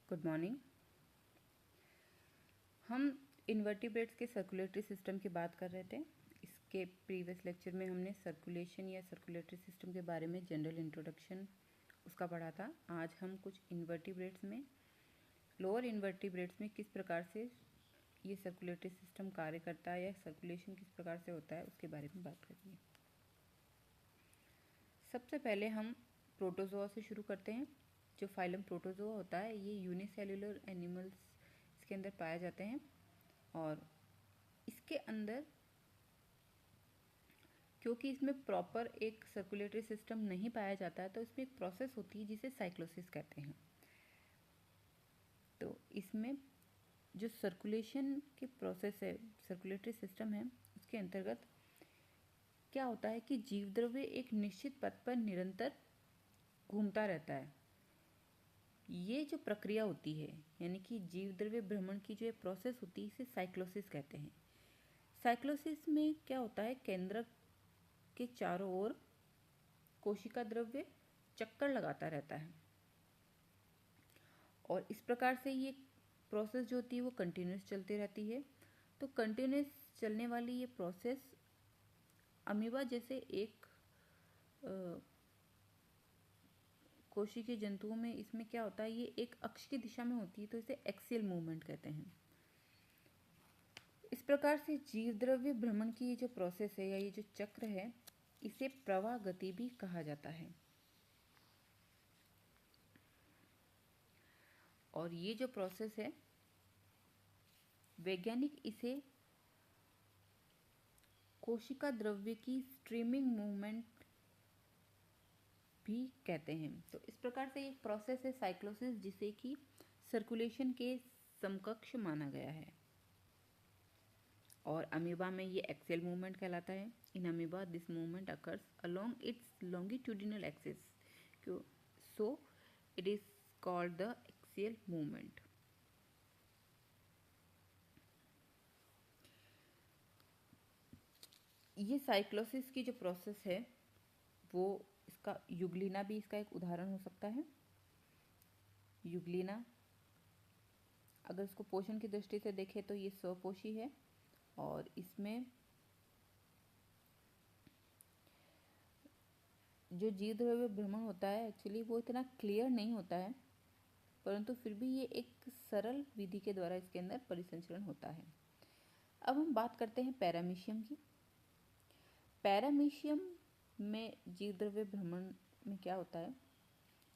Good morning. हम invertebrates के circulatory system की बात कर रहे थे। इसके प्रीवियस लेक्चर में हमने सर्कुलेशन या सर्कुलेटरी सिस्टम के बारे में जनरल इंट्रोडक्शन उसका पढ़ा था। आज हम कुछ इन्वर्टिब्रेट्स में, लोअर इन्वर्टिब्रेट्स में किस प्रकार से ये सर्कुलेटरी सिस्टम कार्य करता है या सर्कुलेशन किस प्रकार से होता है उसके बारे में बात करेंगे। सबसे पहले हम प्रोटोजोआ से शुरू करते हैं। जो फाइलम प्रोटोजोआ होता है ये यूनिसेल्युलर एनिमल्स इसके अंदर पाए जाते हैं और इसके अंदर क्योंकि इसमें प्रॉपर एक सर्कुलेटरी सिस्टम नहीं पाया जाता है तो इसमें एक प्रोसेस होती है जिसे साइक्लोसिस कहते हैं। तो इसमें जो सर्कुलेशन की प्रोसेस है, सर्कुलेटरी सिस्टम है, उसके अंतर्गत क्या होता है कि जीव द्रव्य एक निश्चित पथ पर निरंतर घूमता रहता है। ये जो प्रक्रिया होती है यानी कि जीव द्रव्य भ्रमण की जो प्रोसेस होती है इसे साइक्लोसिस कहते हैं। साइक्लोसिस में क्या होता है, केंद्रक के चारों ओर कोशिका द्रव्य चक्कर लगाता रहता है और इस प्रकार से ये प्रोसेस जो होती है वो कंटिन्यूस चलती रहती है। तो कंटिन्यूस चलने वाली ये प्रोसेस अमीबा जैसे एक कोशिकीय जंतुओं में इसमें क्या होता है, ये एक अक्ष की दिशा में होती है तो इसे एक्सियल मूवमेंट कहते हैं। इस प्रकार से जीव द्रव्य भ्रमण की ये जो प्रोसेस है या ये जो चक्र है इसे प्रवाह गति भी कहा जाता है। और ये जो प्रोसेस है वैज्ञानिक इसे कोशिका द्रव्य की स्ट्रीमिंग मूवमेंट भी कहते हैं। तो इस प्रकार से एक प्रोसेस है साइक्लोसिस जिसे कि सर्कुलेशन के समकक्ष माना गया है और अमीबा में ये एक्सियल मूवमेंट कहलाता है। In amoeba this movement occurs along it's longitudinal axis, so it is called the axial movement. ये साइक्लोसिस की जो प्रोसेस है वो इसका युग्लिना भी इसका एक उदाहरण हो सकता है। युग्लिना अगर इसको पोषण की दृष्टि से देखें तो ये स्वपोषी है और इसमें जो जीव द्रव्य भ्रमण होता है एक्चुअली वो इतना क्लियर नहीं होता है, परंतु फिर भी ये एक सरल विधि के द्वारा इसके अंदर परिसंचरण होता है। अब हम बात करते हैं पैरामीशियम की। पैरामीशियम में जीव द्रव्य भ्रमण में क्या होता है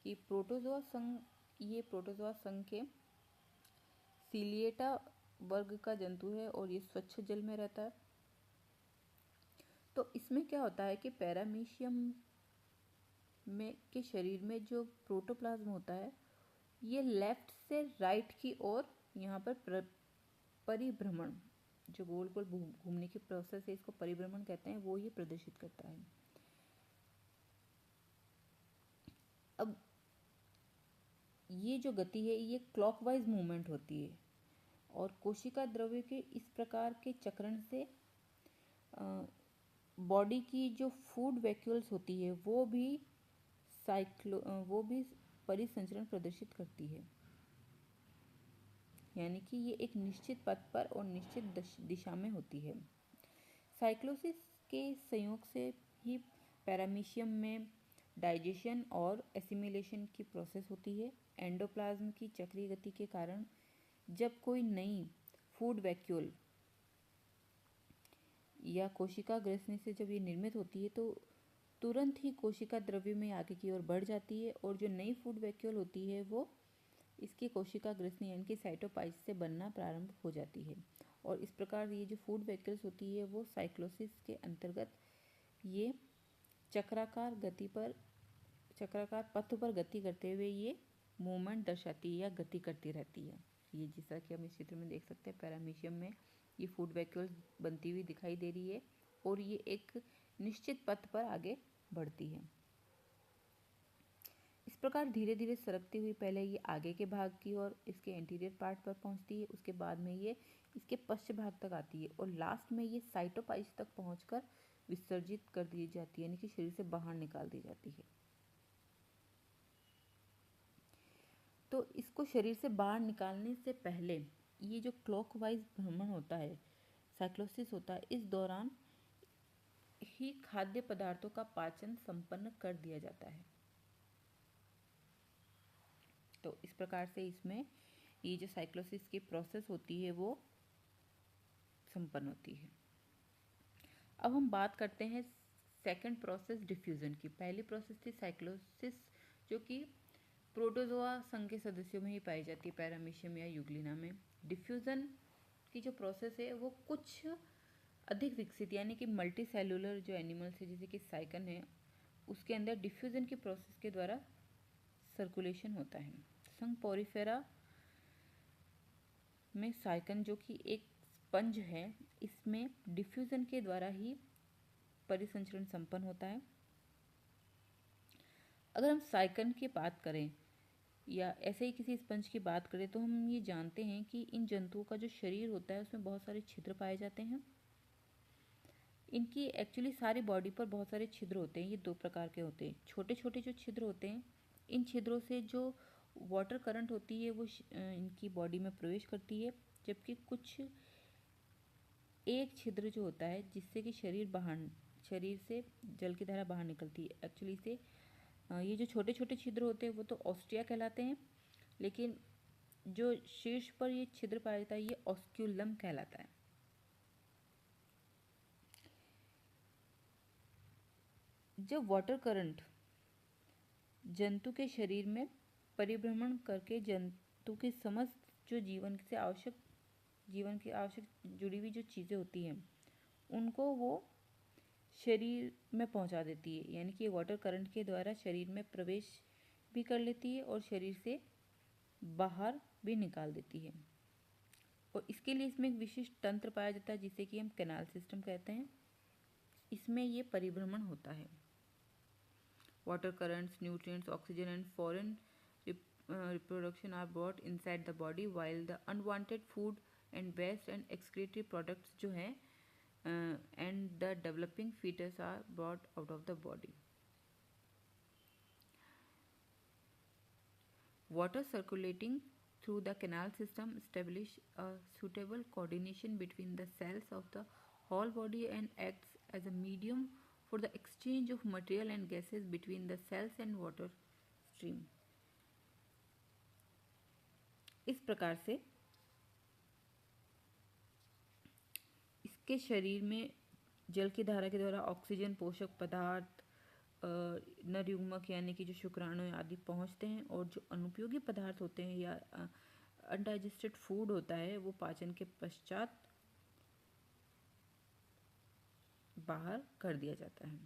कि प्रोटोजोआ संघ, ये प्रोटोजोआ संघ के सीलिएटा वर्ग का जंतु है और ये स्वच्छ जल में रहता है। तो इसमें क्या होता है कि पैरामीशियम में के शरीर में जो प्रोटोप्लाज्म होता है ये लेफ्ट से राइट की ओर यहाँ पर परिभ्रमण, जो गोल गोल घूमने की प्रोसेस है इसको परिभ्रमण कहते हैं, वो ये प्रदर्शित करता है। अब ये जो गति है ये क्लॉकवाइज मूवमेंट होती है और कोशिका द्रव्य के इस प्रकार के चक्रण से बॉडी की जो फूड वैक्यूल्स होती है वो भी परिसंचरण प्रदर्शित करती है, यानी कि ये एक निश्चित पथ पर और निश्चित दिशा में होती है। साइक्लोसिस के संयोग से ही पैरामीशियम में डाइजेशन और एसिमिलेशन की प्रोसेस होती है। एंडोप्लाज्म की चक्रीय गति के कारण जब कोई नई फूड वैक्यूल या कोशिका ग्रसनी से जब ये निर्मित होती है तो तुरंत ही कोशिका द्रव्य में आगे की ओर बढ़ जाती है और जो नई फूड वैक्यूल होती है वो इसकी कोशिका ग्रसनी यानी कि साइटोपाइस से बनना प्रारंभ हो जाती है और इस प्रकार ये जो फूड वैक्यूल्स होती है वो साइक्लोसिस के अंतर्गत ये चक्राकार पथ पर गति करते हुए ये मूवमेंट दर्शाती है या गति करती रहती है। ये जैसा कि हम इस चित्र में देख सकते हैं पैरामीशियम में ये फूड वैक्यूल्स बनती हुई दिखाई दे रही है और ये एक निश्चित पथ पर आगे बढ़ती है। इस प्रकार धीरे धीरे सरकती हुई पहले ये आगे के भाग की और इसके एंटीरियर पार्ट पर पहुंचती है, उसके बाद में ये इसके पश्च भाग तक आती है और लास्ट में ये साइटोपाइस तक पहुंचकर विसर्जित कर दी जाती है, यानी कि शरीर से बाहर निकाल दी जाती है। तो इसको शरीर से बाहर निकालने से पहले ये जो क्लॉकवाइज भ्रमण होता है, साइक्लोसिस होता है, इस दौरान ही खाद्य पदार्थों का पाचन संपन्न कर दिया जाता है। तो इस प्रकार से इसमें ये जो साइक्लोसिस की प्रोसेस होती है वो संपन्न होती है। अब हम बात करते हैं सेकंड प्रोसेस डिफ्यूजन की। पहली प्रोसेस थी साइक्लोसिस, जो कि प्रोटोजोआ संघ के सदस्यों में ही पाई जाती है, पैरामीशियम या यूग्लिना में। डिफ्यूजन की जो प्रोसेस है वो कुछ अधिक विकसित यानी कि मल्टी सेलुलर जो एनिमल्स है जैसे कि साइकन है, उसके अंदर डिफ्यूजन की प्रोसेस के द्वारा सर्कुलेशन होता है। संघ पोरिफेरा में साइकन जो कि एक स्पंज है, इसमें डिफ्यूजन के द्वारा ही परिसंचरण संपन्न होता है। अगर हम साइकन की बात करें या ऐसे ही किसी स्पंज की बात करें तो हम ये जानते हैं कि इन जंतुओं का जो शरीर होता है उसमें बहुत सारे छिद्र पाए जाते हैं। इनकी एक्चुअली सारी बॉडी पर बहुत सारे छिद्र होते हैं। ये दो प्रकार के होते हैं। छोटे छोटे जो छिद्र होते हैं, इन छिद्रों से जो वाटर करंट होती है वो इनकी बॉडी में प्रवेश करती है, जबकि कुछ एक छिद्र जो होता है जिससे कि शरीर से जल की धारा बाहर निकलती है। एक्चुअली से ये जो छोटे छोटे छिद्र होते हैं वो तो ऑस्टिया कहलाते हैं, लेकिन जो शीर्ष पर ये छिद्र पाया जाता है ये ऑस्क्यूलम कहलाता है। जब वाटर करंट जंतु के शरीर में परिभ्रमण करके जंतु के समस्त जो जीवन के आवश्यक जुड़ी हुई जो चीज़ें होती हैं उनको वो शरीर में पहुंचा देती है, यानी कि वाटर करंट के द्वारा शरीर में प्रवेश भी कर लेती है और शरीर से बाहर भी निकाल देती है। और इसके लिए इसमें एक विशिष्ट तंत्र पाया जाता है जिसे कि हम कैनाल सिस्टम कहते हैं। इसमें ये परिभ्रमण होता है। Water currents, nutrients, oxygen and foreign reproduction are brought inside the body while the unwanted food and waste and excretory products जो हैं and the developing fetus are brought out of the body. Water circulating through the canal system establish a suitable coordination between the cells of the whole body and acts as a medium for the exchange of material and gases between the cells and water stream. इस प्रकार से इसके शरीर में जल की धारा के द्वारा ऑक्सीजन, पोषक पदार्थ, नरयुग्मक यानी कि जो शुक्राणु आदि पहुंचते हैं, और जो अनुपयोगी पदार्थ होते हैं या अनडाइजेस्टेड फूड होता है वो पाचन के पश्चात बाहर कर दिया जाता है।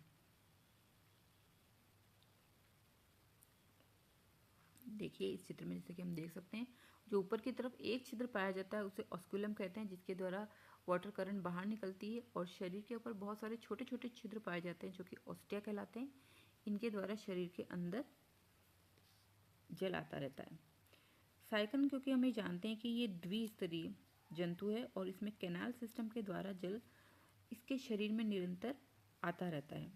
देखिए इस चित्र में जैसे कि हम देख सकते हैं, जो ऊपर की तरफ एक छिद्र पाया जाता है उसे ऑस्कुलम कहते हैं, जिसके द्वारा वाटर करंट बाहर निकलती है। और शरीर के ऊपर बहुत सारे छोटे छोटे छिद्र पाए जाते हैं जो कि ऑस्टिया कहलाते हैं। इनके द्वारा शरीर के अंदर जल आता रहता है। साइकन, क्योंकि हम ये जानते हैं कि ये द्विस्तरीय जंतु है और इसमें कैनाल सिस्टम के द्वारा जल इसके शरीर में निरंतर आता रहता है,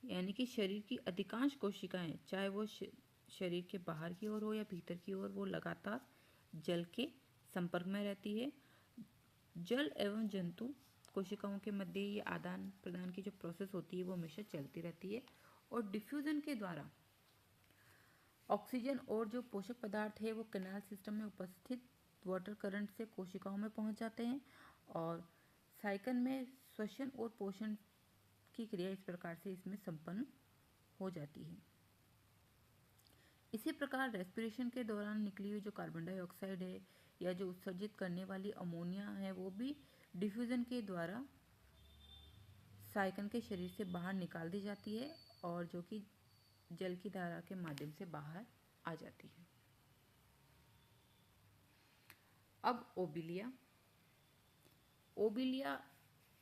यानी कि शरीर की अधिकांश कोशिकाएं, चाहे वो शरीर के बाहर की ओर हो या भीतर की ओर, वो लगातार जल के संपर्क में रहती है। जल एवं जंतु कोशिकाओं के मध्य ये आदान प्रदान की जो प्रोसेस होती है वो हमेशा चलती रहती है। और डिफ्यूजन के द्वारा ऑक्सीजन और जो पोषक पदार्थ है वो कैनाल सिस्टम में उपस्थित वाटर करंट से कोशिकाओं में पहुंच जाते हैं। और साइकन में श्वसन और पोषण की क्रिया इस प्रकार से इसमें संपन्न हो जाती है। इसी प्रकार रेस्पिरेशन के दौरान निकली हुई जो कार्बन डाइऑक्साइड है या जो उत्सर्जित करने वाली अमोनिया है वो भी डिफ्यूजन के द्वारा साइकन के शरीर से बाहर निकाल दी जाती है और जो कि जल की धारा के माध्यम से बाहर आ जाती है। अब ओबिलिया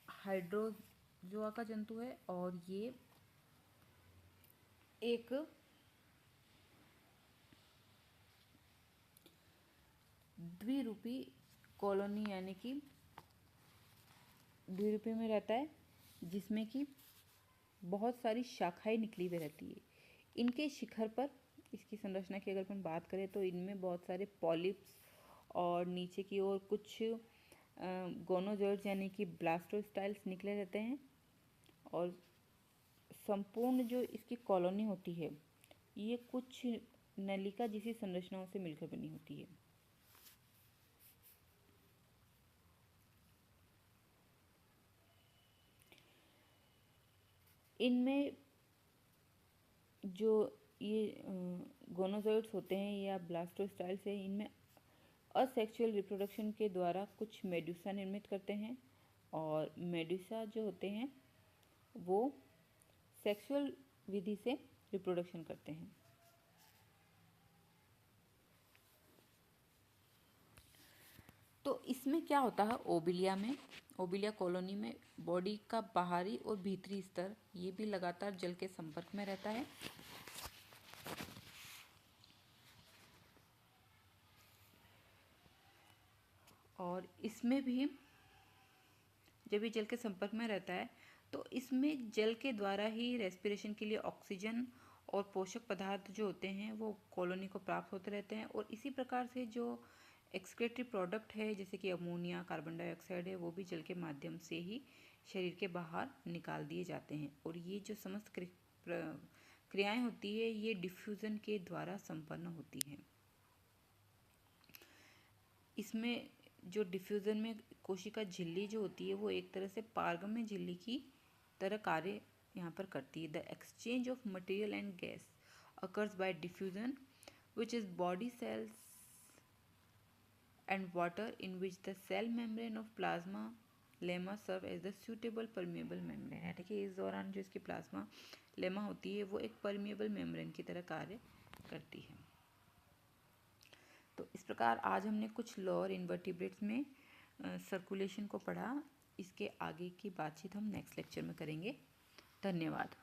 हाइड्रोजोआ का जंतु है और ये एक द्विरूपी कॉलोनी यानी कि द्विरूपी में रहता है, जिसमें कि बहुत सारी शाखाएं निकली हुई रहती है। इनके शिखर पर इसकी संरचना की अगर अपन बात करें तो इनमें बहुत सारे पॉलिप्स और नीचे की ओर कुछ गोनोजोइड्स यानी कि ब्लास्टोस्टाइल्स निकले रहते हैं और संपूर्ण जो इसकी कॉलोनी होती है ये कुछ नलिका जैसी संरचनाओं से मिलकर बनी होती है। इनमें जो ये गोनोजोइड्स होते हैं या ब्लास्टोस्टाइल्स है, इनमें असेक्सुअल रिप्रोडक्शन के द्वारा कुछ मेडुसा निर्मित करते हैं और मेडुसा जो होते हैं वो सेक्सुअल विधि से रिप्रोडक्शन करते हैं। तो इसमें क्या होता है, ओबिलिया कॉलोनी में बॉडी का बाहरी और भीतरी स्तर ये भी लगातार जल के संपर्क में रहता है और इसमें भी जब ये जल के संपर्क में रहता है तो इसमें जल के द्वारा ही रेस्पिरेशन के लिए ऑक्सीजन और पोषक पदार्थ जो होते हैं वो कॉलोनी को प्राप्त होते रहते हैं और इसी प्रकार से जो एक्सक्रीटरी प्रोडक्ट है जैसे कि अमोनिया, कार्बन डाइऑक्साइड है, वो भी जल के माध्यम से ही शरीर के बाहर निकाल दिए जाते हैं और ये जो समस्त क्रियाएं होती है ये डिफ्यूज़न के द्वारा संपन्न होती हैं। इसमें जो डिफ्यूज़न में कोशिका झिल्ली जो होती है वो एक तरह से पारगम्य झिल्ली की तरह कार्य यहाँ पर करती है। The exchange of material and gas occurs by diffusion, which is body cells and water in which the cell membrane of plasma lemma serve as the suitable permeable membrane। यानी कि इस दौरान जो इसकी प्लाज्मा लेमा होती है वो एक परमिएबल मेम्ब्रेन की तरह कार्य करती है। तो इस प्रकार आज हमने कुछ लोअर इन्वर्टिब्रेट्स में सर्कुलेशन को पढ़ा। इसके आगे की बातचीत हम नेक्स्ट लेक्चर में करेंगे। धन्यवाद।